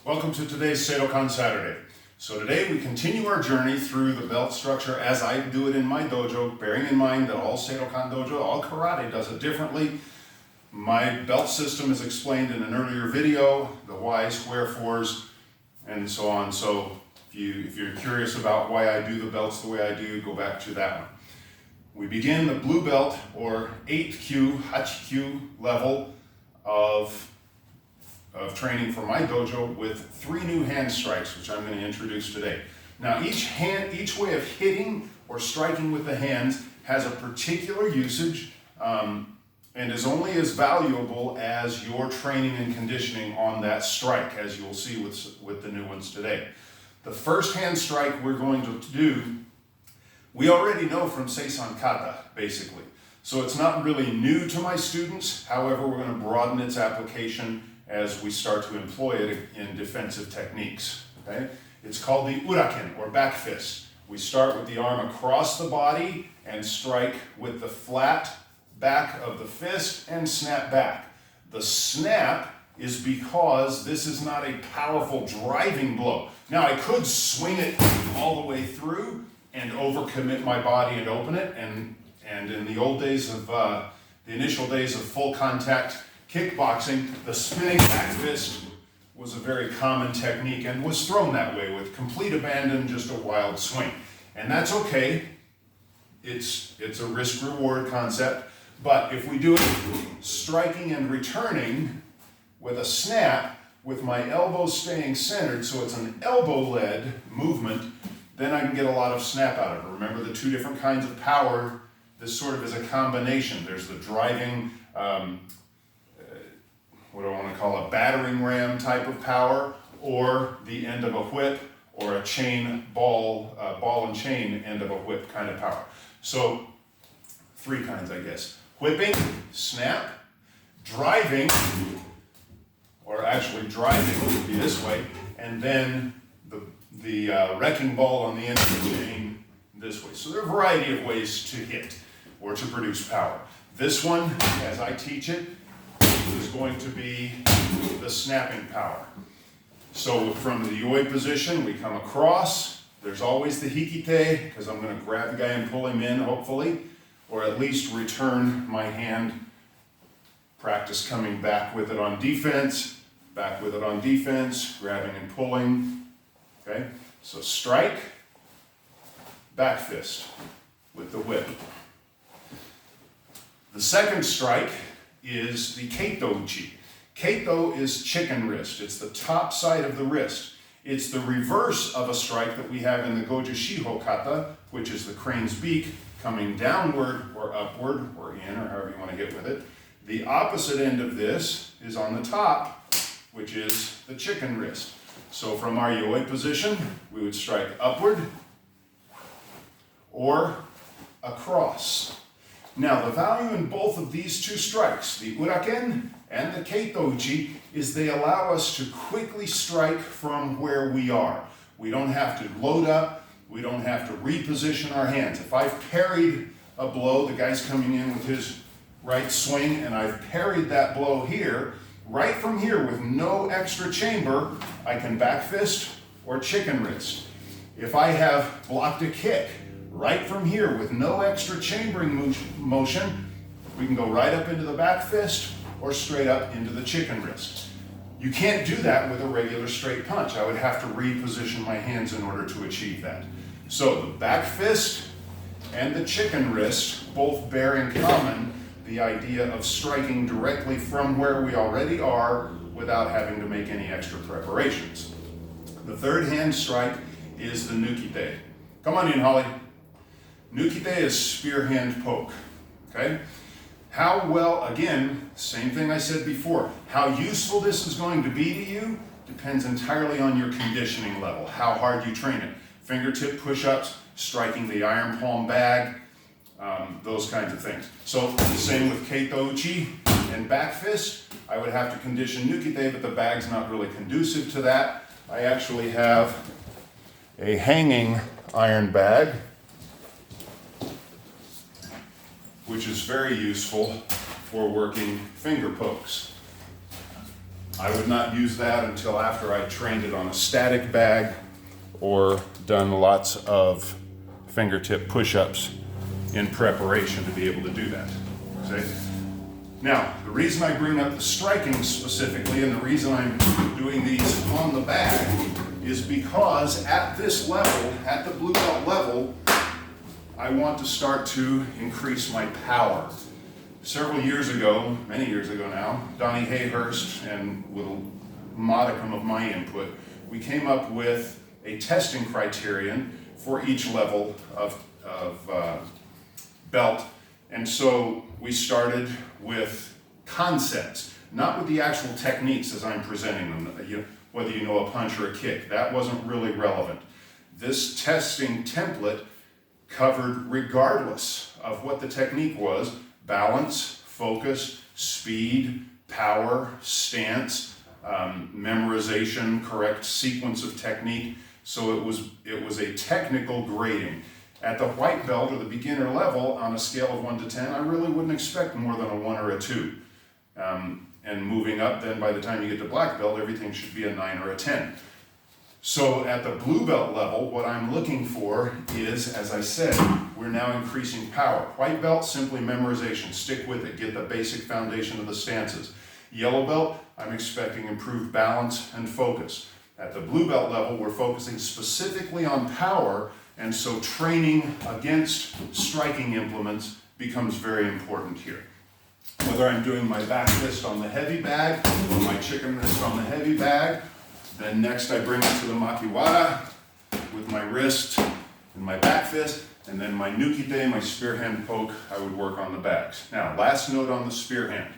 Welcome to today's Seidokan Saturday. So today we continue our journey through the belt structure as I do it in my dojo, bearing in mind that all Seidokan dojo, all karate does it differently. My belt system is explained in an earlier video, the whys, wherefores, and so on. So if you're curious about why I do the belts the way I do, go back to that one. We begin the blue belt or 8Q, Hachi-Q level of training for my dojo with 3 new hand strikes, which I'm going to introduce today. Now each way of hitting or striking with the hands has a particular usage and is only as valuable as your training and conditioning on that strike, as you'll see with the new ones today. The first hand strike we're going to do, we already know from Seisan Kata, basically. So it's not really new to my students. However, we're going to broaden its application as we start to employ it in defensive techniques. Okay? It's called the Uuraken, or back fist. We start with the arm across the body and strike with the flat back of the fist and snap back. The snap is because this is not a powerful driving blow. Now I could swing it all the way through and overcommit my body and open it, and in the old days of, the initial days of full contact kickboxing, the spinning back fist was a very common technique and was thrown that way with complete abandon, just a wild swing. And that's okay. It's a risk-reward concept. But if we do it striking and returning with a snap, with my elbows staying centered, so it's an elbow-led movement, then I can get a lot of snap out of it. Remember the 2 different kinds of power. This sort of is a combination. There's the driving, what do I want to call a battering ram type of power, or the end of a whip, or a chain ball and chain end of a whip kind of power. So 3 kinds, I guess. Whipping, snap, driving, or actually driving would be this way, and then the wrecking ball on the end of the chain this way. So there are a variety of ways to hit or to produce power. This one, as I teach it, is going to be the snapping power. So from the Yoi position, we come across. There's always the Hikite, because I'm going to grab the guy and pull him in, hopefully, or at least return my hand. Practice coming back with it on defense, back with it on defense, grabbing and pulling. Okay, so strike, back fist with the whip. The second strike is the keito uchi. Keito is chicken wrist. It's the top side of the wrist. It's the reverse of a strike that we have in the Goju Shiho kata, which is the crane's beak, coming downward or upward or in, or however you want to hit with it. The opposite end of this is on the top, which is the chicken wrist. So from our Yoi position, we would strike upward or across. Now, the value in both of these 2 strikes, the Uuraken and the keito uchi, is they allow us to quickly strike from where we are. We don't have to load up. We don't have to reposition our hands. If I've parried a blow, the guy's coming in with his right swing, and I've parried that blow here, right from here with no extra chamber, I can back fist or chicken wrist. If I have blocked a kick, right from here with no extra chambering motion, we can go right up into the back fist or straight up into the chicken wrist. You can't do that with a regular straight punch. I would have to reposition my hands in order to achieve that. So the back fist and the chicken wrist both bear in common the idea of striking directly from where we already are without having to make any extra preparations. The third hand strike is the Nukite. Come on in, Holly. Nukite is spear hand poke, okay? How well, again, same thing I said before, how useful this is going to be to you depends entirely on your conditioning level, how hard you train it. Fingertip push-ups, striking the iron palm bag, those kinds of things. So the same with keito uchi and back fist. I would have to condition Nukite, but the bag's not really conducive to that. I actually have a hanging iron bag, which is very useful for working finger pokes. I would not use that until after I trained it on a static bag or done lots of fingertip push-ups in preparation to be able to do that. See? Now, the reason I bring up the striking specifically and the reason I'm doing these on the bag is because at this level, at the blue belt level, I want to start to increase my power. Several years ago, many years ago now, Donnie Hayhurst, and with a modicum of my input, we came up with a testing criterion for each level of belt. And so we started with concepts, not with the actual techniques as I'm presenting them, whether you know a punch or a kick. That wasn't really relevant. This testing template covered, regardless of what the technique was, balance, focus, speed, power, stance, memorization, correct sequence of technique. So it was a technical grading. At the white belt or the beginner level, on a scale of 1 to 10, I really wouldn't expect more than a 1 or a 2. And moving up, then by the time you get to black belt, everything should be a 9 or a 10. So at the blue belt level, what I'm looking for is, as I said, we're now increasing power. White belt, simply memorization. Stick with it. Get the basic foundation of the stances. Yellow belt, I'm expecting improved balance and focus. At the blue belt level, we're focusing specifically on power, and so training against striking implements becomes very important here. Whether I'm doing my back fist on the heavy bag or my chicken wrist on the heavy bag, then next I bring it to the makiwara with my wrist and my back fist, and then my nukite, my spear hand poke, I would work on the bags. Now, last note on the spear hand.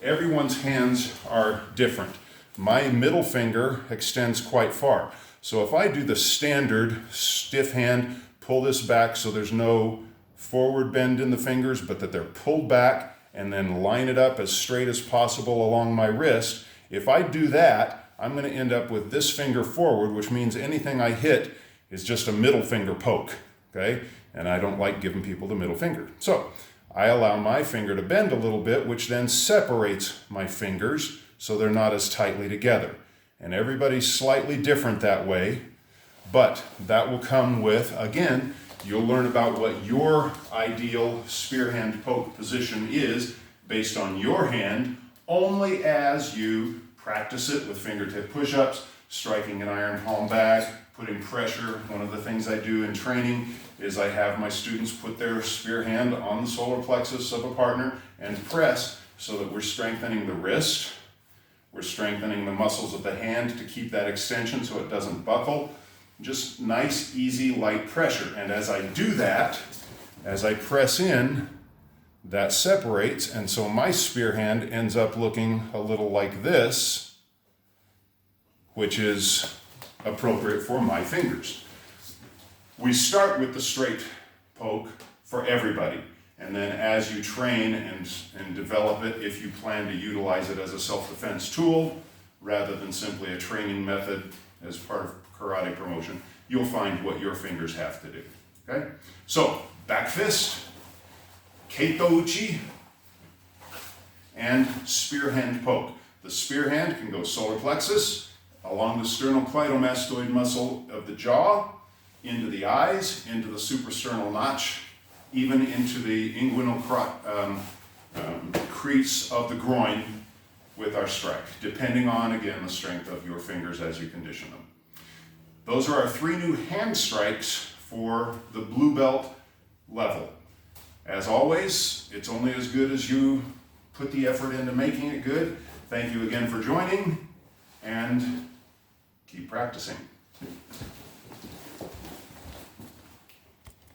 Everyone's hands are different. My middle finger extends quite far. So if I do the standard stiff hand, pull this back so there's no forward bend in the fingers, but that they're pulled back, and then line it up as straight as possible along my wrist, if I do that, I'm going to end up with this finger forward, which means anything I hit is just a middle finger poke, okay? And I don't like giving people the middle finger. So I allow my finger to bend a little bit, which then separates my fingers so they're not as tightly together. And everybody's slightly different that way, but that will come with, again, you'll learn about what your ideal spear hand poke position is based on your hand only as you practice it with fingertip push-ups, striking an iron palm bag, putting pressure. One of the things I do in training is I have my students put their spear hand on the solar plexus of a partner and press so that we're strengthening the wrist, we're strengthening the muscles of the hand to keep that extension so it doesn't buckle. Just nice, easy, light pressure. And as I do that, as I press in, that separates, and so my spear hand ends up looking a little like this, which is appropriate for my fingers. We start with the straight poke for everybody, and then as you train and develop it, if you plan to utilize it as a self-defense tool rather than simply a training method as part of karate promotion, you'll find what your fingers have to do. Okay? So, back fist, keito uchi, and spear hand poke. The spear hand can go solar plexus, along the sternocleidomastoid muscle of the jaw, into the eyes, into the suprasternal notch, even into the inguinal crease of the groin with our strike, depending on, again, the strength of your fingers as you condition them. Those are our 3 new hand strikes for the blue belt level. As always, it's only as good as you put the effort into making it good. Thank you again for joining, and keep practicing.